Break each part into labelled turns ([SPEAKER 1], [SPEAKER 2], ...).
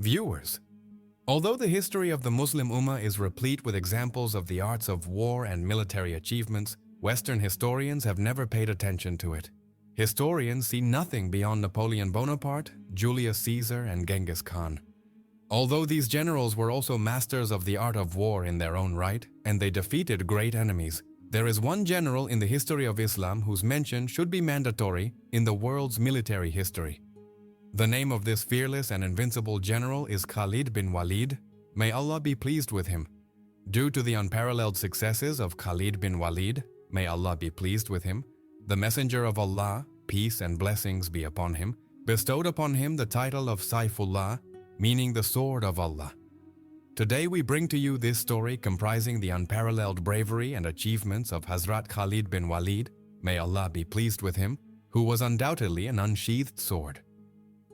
[SPEAKER 1] Viewers, although the history of the Muslim Ummah is replete with examples of the arts of war and military achievements, Western historians have never paid attention to it. Historians see nothing beyond Napoleon Bonaparte, Julius Caesar, and Genghis Khan. Although these generals were also masters of the art of war in their own right, and they defeated great enemies, there is one general in the history of Islam whose mention should be mandatory in the world's military history. The name of this fearless and invincible general is Khalid bin Waleed. May Allah be pleased with him. Due to the unparalleled successes of Khalid bin Waleed, may Allah be pleased with him, the Messenger of Allah, peace and blessings be upon him, bestowed upon him the title of Saifullah, meaning the sword of Allah. Today we bring to you this story comprising the unparalleled bravery and achievements of Hazrat Khalid bin Waleed, may Allah be pleased with him, who was undoubtedly an unsheathed sword.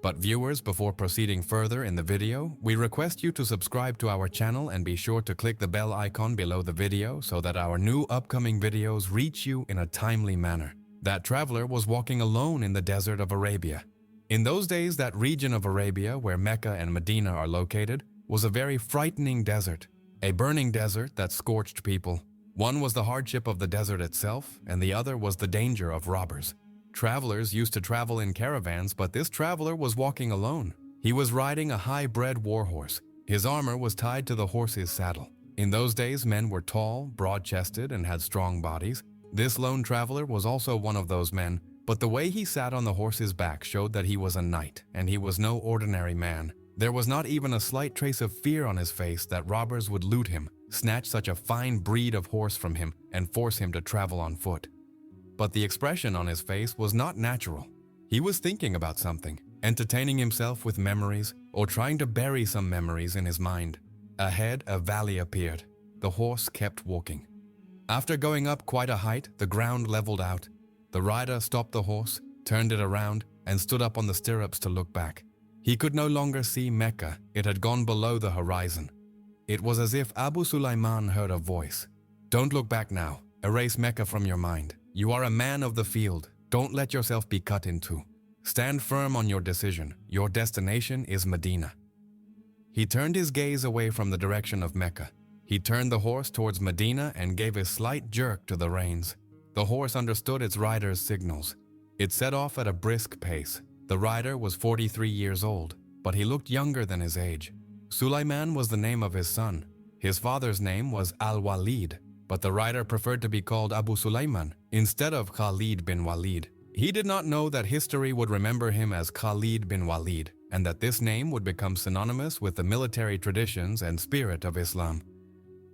[SPEAKER 1] But viewers, before proceeding further in the video, we request you to subscribe to our channel and be sure to click the bell icon below the video so that our new upcoming videos reach you in a timely manner. That traveler was walking alone in the desert of Arabia. In those days, that region of Arabia where Mecca and Medina are located was a very frightening desert, a burning desert that scorched people. One was the hardship of the desert itself, and the other was the danger of robbers. Travelers used to travel in caravans, but this traveler was walking alone. He was riding a high-bred warhorse. His armor was tied to the horse's saddle. In those days, men were tall, broad-chested, and had strong bodies. This lone traveler was also one of those men, but the way he sat on the horse's back showed that he was a knight, and he was no ordinary man. There was not even a slight trace of fear on his face that robbers would loot him, snatch such a fine breed of horse from him, and force him to travel on foot. But the expression on his face was not natural. He was thinking about something, entertaining himself with memories, or trying to bury some memories in his mind. Ahead, a valley appeared. The horse kept walking. After going up quite a height, the ground leveled out. The rider stopped the horse, turned it around, and stood up on the stirrups to look back. He could no longer see Mecca. It had gone below the horizon. It was as if Abu Sulaiman heard a voice. "Don't look back now. Erase Mecca from your mind. You are a man of the field. Don't let yourself be cut in two. Stand firm on your decision. Your destination is Medina." He turned his gaze away from the direction of Mecca. He turned the horse towards Medina and gave a slight jerk to the reins. The horse understood its rider's signals. It set off at a brisk pace. The rider was 43 years old, but he looked younger than his age. Sulaiman was the name of his son. His father's name was al-Walid, but the rider preferred to be called Abu Sulaiman instead of Khalid bin Waleed. He did not know that history would remember him as Khalid bin Waleed, and that this name would become synonymous with the military traditions and spirit of Islam.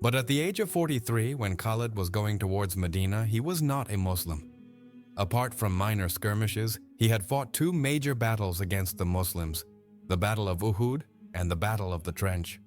[SPEAKER 1] But at the age of 43, when Khalid was going towards Medina, he was not a Muslim. Apart from minor skirmishes, he had fought two major battles against the Muslims, the Battle of Uhud and the Battle of the Trench.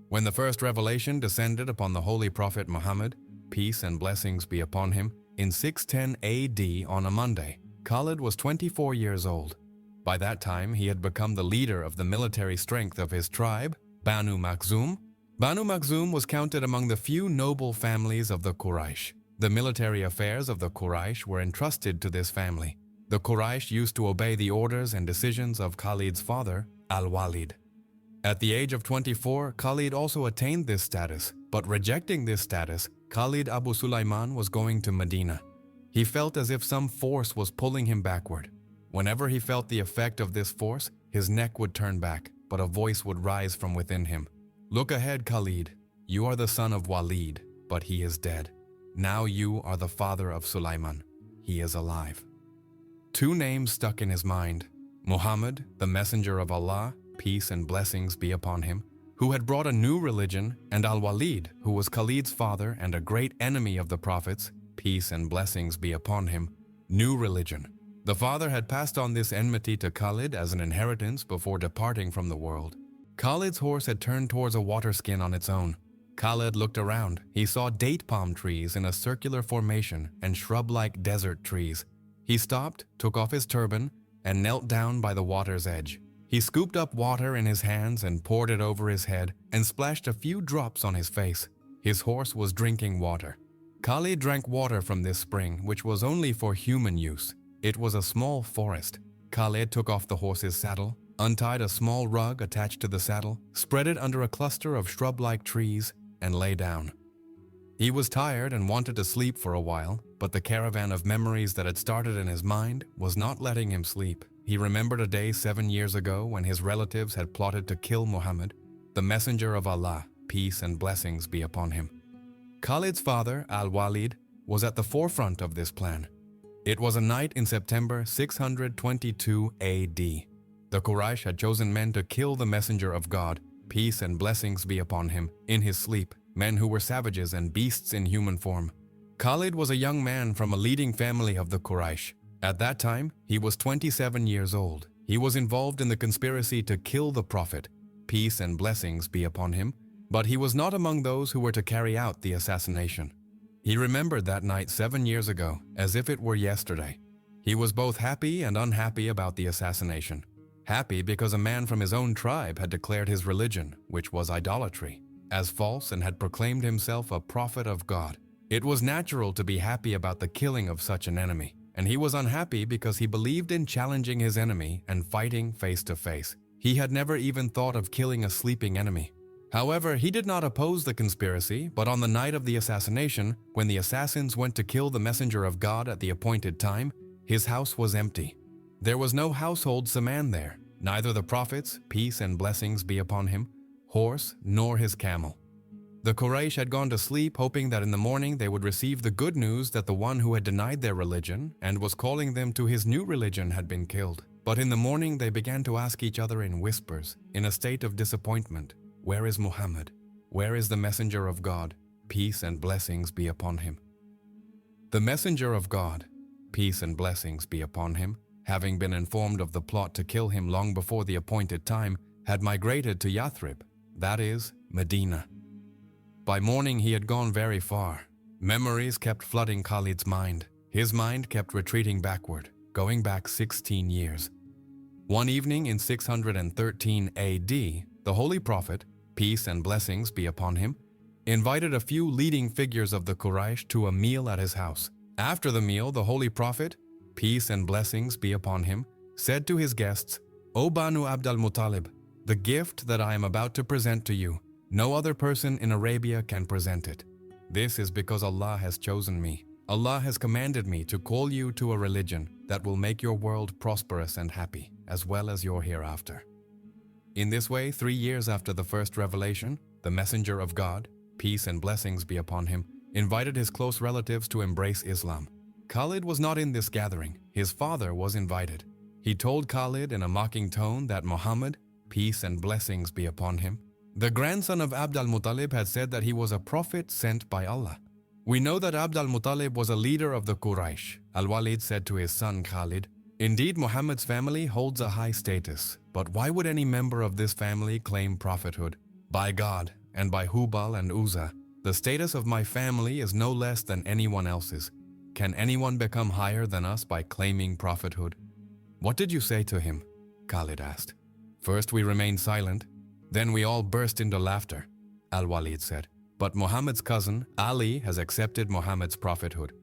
[SPEAKER 1] When the first revelation descended upon the Holy Prophet Muhammad, peace and blessings be upon him, in 610 AD on a Monday, Khalid was 24 years old. By that time, he had become the leader of the military strength of his tribe, Banu Makhzum. Banu Makhzum was counted among the few noble families of the Quraysh. The military affairs of the Quraysh were entrusted to this family. The Quraysh used to obey the orders and decisions of Khalid's father, al-Walid. At the age of 24, Khalid also attained this status, but rejecting this status, Khalid Abu Sulaiman was going to Medina. He felt as if some force was pulling him backward. Whenever he felt the effect of this force, his neck would turn back, but a voice would rise from within him. "Look ahead, Khalid. You are the son of Walid, but he is dead. Now you are the father of Sulaiman. He is alive." Two names stuck in his mind: Muhammad, the messenger of Allah, peace and blessings be upon him, who had brought a new religion, and al-Walid, who was Khalid's father and a great enemy of the prophets, peace and blessings be upon him, new religion. The father had passed on this enmity to Khalid as an inheritance before departing from the world. Khalid's horse had turned towards a waterskin on its own. Khalid looked around. He saw date palm trees in a circular formation and shrub-like desert trees. He stopped, took off his turban, and knelt down by the water's edge. He scooped up water in his hands and poured it over his head and splashed a few drops on his face. His horse was drinking water. Khalid drank water from this spring, which was only for human use. It was a small forest. Khalid took off the horse's saddle, untied a small rug attached to the saddle, spread it under a cluster of shrub-like trees, and lay down. He was tired and wanted to sleep for a while, but the caravan of memories that had started in his mind was not letting him sleep. He remembered a day 7 years ago when his relatives had plotted to kill Muhammad, the messenger of Allah, peace and blessings be upon him. Khalid's father, al-Walid, was at the forefront of this plan. It was a night in September 622 AD. The Quraysh had chosen men to kill the messenger of God, peace and blessings be upon him, in his sleep, men who were savages and beasts in human form. Khalid was a young man from a leading family of the Quraysh. At that time, he was 27 years old. He was involved in the conspiracy to kill the Prophet, peace and blessings be upon him, but he was not among those who were to carry out the assassination. He remembered that night 7 years ago, as if it were yesterday. He was both happy and unhappy about the assassination. Happy because a man from his own tribe had declared his religion, which was idolatry, as false and had proclaimed himself a prophet of God. It was natural to be happy about the killing of such an enemy, and he was unhappy because he believed in challenging his enemy and fighting face to face. He had never even thought of killing a sleeping enemy. However, he did not oppose the conspiracy, but on the night of the assassination, when the assassins went to kill the messenger of God at the appointed time, his house was empty. There was no household Saman there, neither the Prophet's, peace and blessings be upon him, horse, nor his camel. The Quraysh had gone to sleep hoping that in the morning they would receive the good news that the one who had denied their religion and was calling them to his new religion had been killed. But in the morning they began to ask each other in whispers, in a state of disappointment, "Where is Muhammad? Where is the messenger of God? Peace and blessings be upon him." The messenger of God, peace and blessings be upon him, having been informed of the plot to kill him long before the appointed time, had migrated to Yathrib, that is, Medina. By morning he had gone very far. Memories kept flooding Khalid's mind. His mind kept retreating backward, going back 16 years. One evening in 613 AD, the Holy Prophet, peace and blessings be upon him, invited a few leading figures of the Quraysh to a meal at his house. After the meal, the Holy Prophet, peace and blessings be upon him, said to his guests, "O Banu Abd al-Muttalib, the gift that I am about to present to you, no other person in Arabia can present it. This is because Allah has chosen me. Allah has commanded me to call you to a religion that will make your world prosperous and happy, as well as your hereafter." In this way, 3 years after the first revelation, the messenger of God, peace and blessings be upon him, invited his close relatives to embrace Islam. Khalid was not in this gathering. His father was invited. He told Khalid in a mocking tone that Muhammad, peace and blessings be upon him, the grandson of Abd al-Muttalib, had said that he was a prophet sent by Allah. "We know that Abd al-Muttalib was a leader of the Quraysh," al-Walid said to his son Khalid. "Indeed, Muhammad's family holds a high status, but why would any member of this family claim prophethood? By God, and by Hubal and Uzza, the status of my family is no less than anyone else's. Can anyone become higher than us by claiming prophethood?" "What did you say to him?" Khalid asked. "First we remained silent, then we all burst into laughter," al-Walid said. "But Muhammad's cousin, Ali, has accepted Muhammad's prophethood."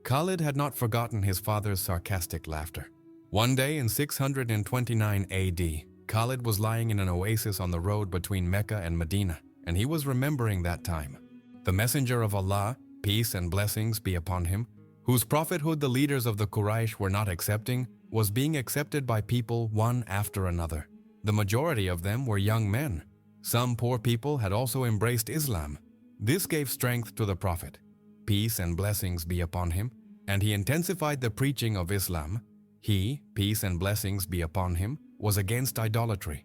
[SPEAKER 1] Khalid had not forgotten his father's sarcastic laughter. One day in 629 AD, Khalid was lying in an oasis on the road between Mecca and Medina, and he was remembering that time. The messenger of Allah, peace and blessings be upon him, whose prophethood the leaders of the Quraysh were not accepting, was being accepted by people one after another. The majority of them were young men. Some poor people had also embraced Islam. This gave strength to the Prophet, peace and blessings be upon him, and he intensified the preaching of Islam. He, peace and blessings be upon him, was against idolatry.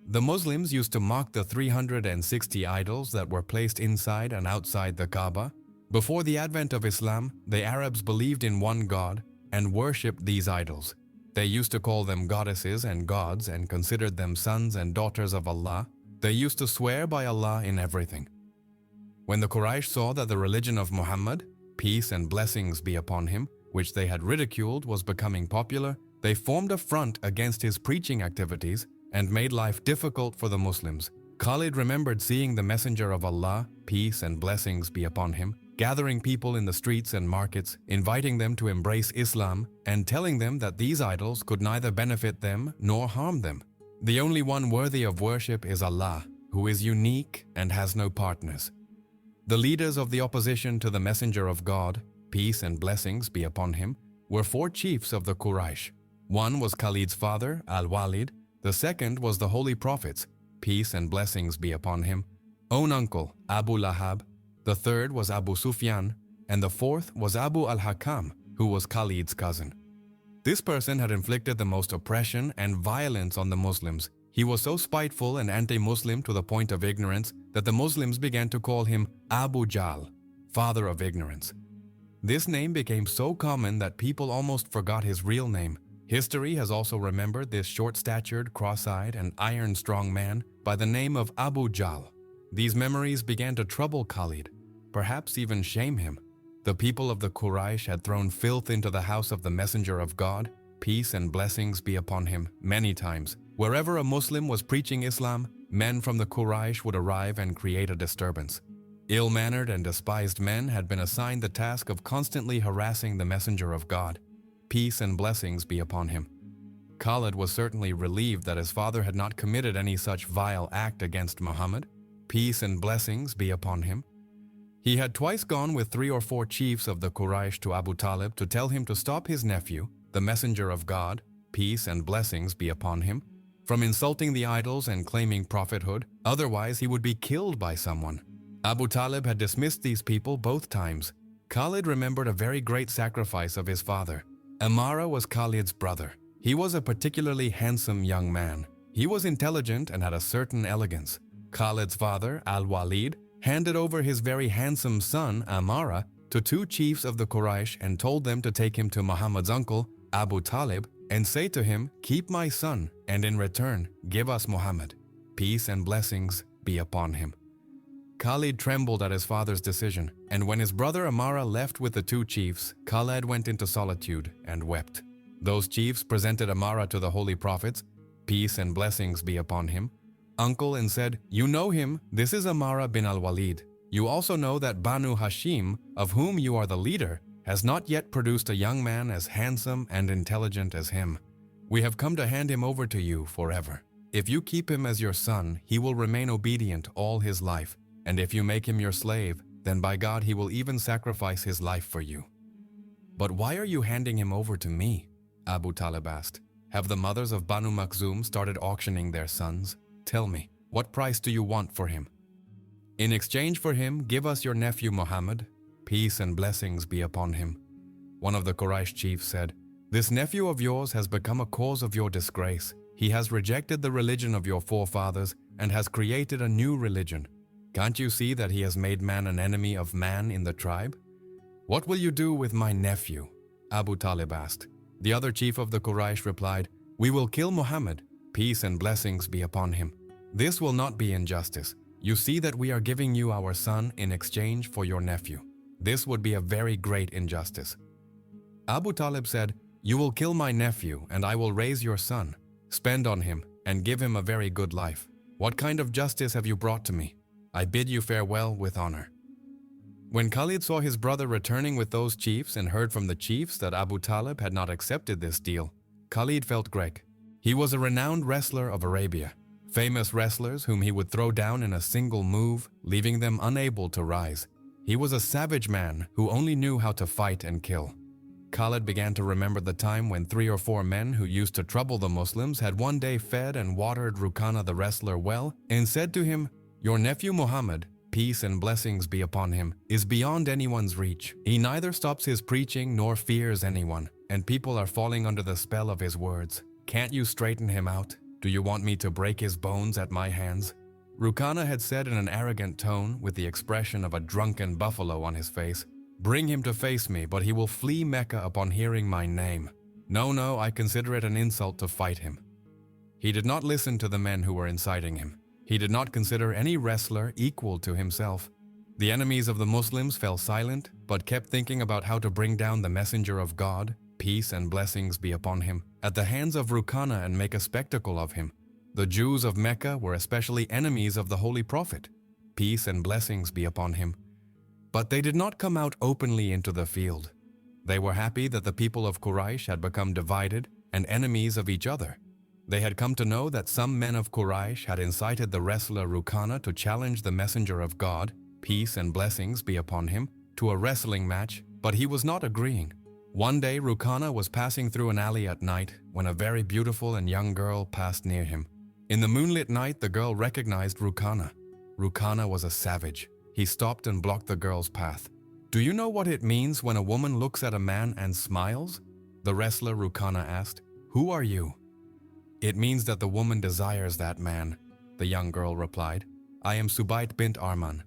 [SPEAKER 1] The Muslims used to mock the 360 idols that were placed inside and outside the Kaaba. Before the advent of Islam, the Arabs believed in one God and worshipped these idols. They used to call them goddesses and gods and considered them sons and daughters of Allah. They used to swear by Allah in everything. When the Quraysh saw that the religion of Muhammad, peace and blessings be upon him, which they had ridiculed, was becoming popular, they formed a front against his preaching activities and made life difficult for the Muslims. Khalid remembered seeing the messenger of Allah, peace and blessings be upon him, gathering people in the streets and markets, inviting them to embrace Islam, and telling them that these idols could neither benefit them nor harm them. The only one worthy of worship is Allah, who is unique and has no partners. The leaders of the opposition to the Messenger of God, peace and blessings be upon him, were 4 chiefs of the Quraysh. One was Khalid's father, al-Walid. The second was the Holy Prophet's, peace and blessings be upon him, own uncle, Abu Lahab. The third was Abu Sufyan, and the fourth was Abu al-Hakam, who was Khalid's cousin. This person had inflicted the most oppression and violence on the Muslims. He was so spiteful and anti-Muslim to the point of ignorance that the Muslims began to call him Abu Jahl, father of ignorance. This name became so common that people almost forgot his real name. History has also remembered this short-statured, cross-eyed, and iron-strong man by the name of Abu Jahl. These memories began to trouble Khalid, perhaps even shame him. The people of the Quraysh had thrown filth into the house of the Messenger of God, peace and blessings be upon him, many times. Wherever a Muslim was preaching Islam, men from the Quraysh would arrive and create a disturbance. Ill-mannered and despised men had been assigned the task of constantly harassing the Messenger of God. Peace and blessings be upon him. Khalid was certainly relieved that his father had not committed any such vile act against Muhammad. Peace and blessings be upon him. He had twice gone with 3 or 4 chiefs of the Quraysh to Abu Talib to tell him to stop his nephew, the Messenger of God, peace and blessings be upon him, from insulting the idols and claiming prophethood, otherwise he would be killed by someone. Abu Talib had dismissed these people both times. Khalid remembered a very great sacrifice of his father. Amara was Khalid's brother. He was a particularly handsome young man. He was intelligent and had a certain elegance. Khalid's father, al-Walid, handed over his very handsome son, Amara, to 2 chiefs of the Quraysh and told them to take him to Muhammad's uncle, Abu Talib, and say to him, "Keep my son, and in return, give us Muhammad. Peace and blessings be upon him." Khalid trembled at his father's decision, and when his brother Amara left with the 2 chiefs, Khalid went into solitude and wept. Those chiefs presented Amara to the holy prophets, peace and blessings be upon him, uncle, and said, "You know him, this is Amara bin al-Walid. You also know that Banu Hashim, of whom you are the leader, has not yet produced a young man as handsome and intelligent as him. We have come to hand him over to you forever. If you keep him as your son, he will remain obedient all his life. And if you make him your slave, then by God he will even sacrifice his life for you." "But why are you handing him over to me?" Abu Talib asked. "Have the mothers of Banu Makhzum started auctioning their sons? Tell me, what price do you want for him? In exchange for him, give us your nephew Muhammad. Peace and blessings be upon him." One of the Quraysh chiefs said, "This nephew of yours has become a cause of your disgrace. He has rejected the religion of your forefathers and has created a new religion. Can't you see that he has made man an enemy of man in the tribe? What will you do with my nephew?" Abu Talib asked. The other chief of the Quraysh replied, "We will kill Muhammad. Peace and blessings be upon him. This will not be injustice. You see that we are giving you our son in exchange for your nephew. This would be a very great injustice." Abu Talib said, "You will kill my nephew and I will raise your son. Spend on him and give him a very good life. What kind of justice have you brought to me? I bid you farewell with honor." When Khalid saw his brother returning with those chiefs and heard from the chiefs that Abu Talib had not accepted this deal, Khalid felt great. He was a renowned wrestler of Arabia, famous wrestlers whom he would throw down in a single move, leaving them unable to rise. He was a savage man who only knew how to fight and kill. Khalid began to remember the time when 3 or 4 men who used to trouble the Muslims had one day fed and watered Rukana the wrestler well and said to him, "Your nephew Muhammad, peace and blessings be upon him, is beyond anyone's reach. He neither stops his preaching nor fears anyone, and people are falling under the spell of his words. Can't you straighten him out? Do you want me to break his bones at my hands?" Rukana had said in an arrogant tone, with the expression of a drunken buffalo on his face, "Bring him to face me, but he will flee Mecca upon hearing my name. No, I consider it an insult to fight him." He did not listen to the men who were inciting him. He did not consider any wrestler equal to himself. The enemies of the Muslims fell silent, but kept thinking about how to bring down the Messenger of God, peace and blessings be upon him, at the hands of Rukana and make a spectacle of him. The Jews of Mecca were especially enemies of the Holy Prophet, peace and blessings be upon him. But they did not come out openly into the field. They were happy that the people of Quraysh had become divided and enemies of each other. They had come to know that some men of Quraysh had incited the wrestler Rukana to challenge the messenger of God, peace and blessings be upon him, to a wrestling match, but he was not agreeing. One day Rukana was passing through an alley at night when a very beautiful and young girl passed near him. In the moonlit night, the girl recognized Rukana. Rukana was a savage. He stopped and blocked the girl's path. "Do you know what it means when a woman looks at a man and smiles?" The wrestler Rukana asked. "Who are you?" "It means that the woman desires that man," the young girl replied. "I am Subayt bint Arman."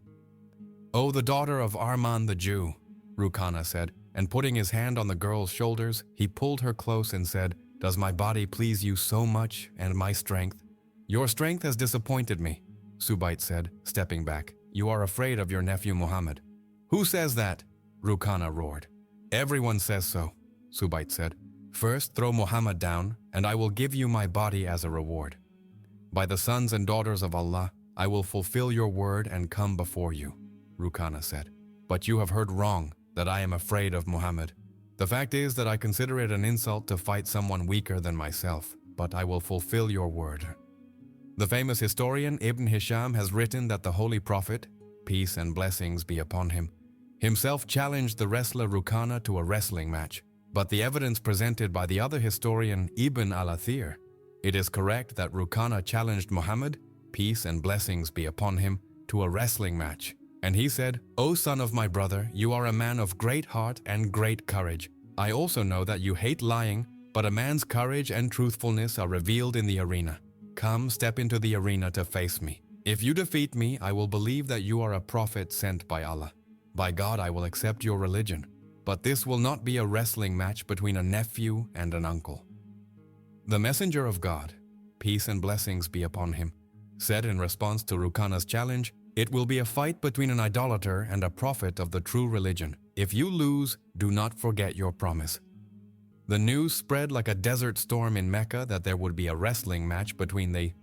[SPEAKER 1] "Oh, the daughter of Arman the Jew," Rukana said, and putting his hand on the girl's shoulders, he pulled her close and said, "Does my body please you so much, and my strength?" "Your strength has disappointed me," Subayt said, stepping back. "You are afraid of your nephew Muhammad." "Who says that?" Rukana roared. "Everyone says so," Subayt said. "First throw Muhammad down, and I will give you my body as a reward. By the sons and daughters of Allah, I will fulfill your word and come before you," Rukana said. "But you have heard wrong, that I am afraid of Muhammad. The fact is that I consider it an insult to fight someone weaker than myself, but I will fulfill your word." The famous historian Ibn Hisham has written that the Holy Prophet, peace and blessings be upon him, himself challenged the wrestler Rukana to a wrestling match. But the evidence presented by the other historian Ibn al-Athir, it is correct that Rukana challenged Muhammad, peace and blessings be upon him, to a wrestling match. And he said, "O son of my brother, you are a man of great heart and great courage. I also know that you hate lying, but a man's courage and truthfulness are revealed in the arena. Come, step into the arena to face me. If you defeat me, I will believe that you are a prophet sent by Allah. By God, I will accept your religion. But this will not be a wrestling match between a nephew and an uncle." The messenger of God, peace and blessings be upon him, said in response to Rukana's challenge, "It will be a fight between an idolater and a prophet of the true religion. If you lose, do not forget your promise." The news spread like a desert storm in Mecca that there would be a wrestling match between the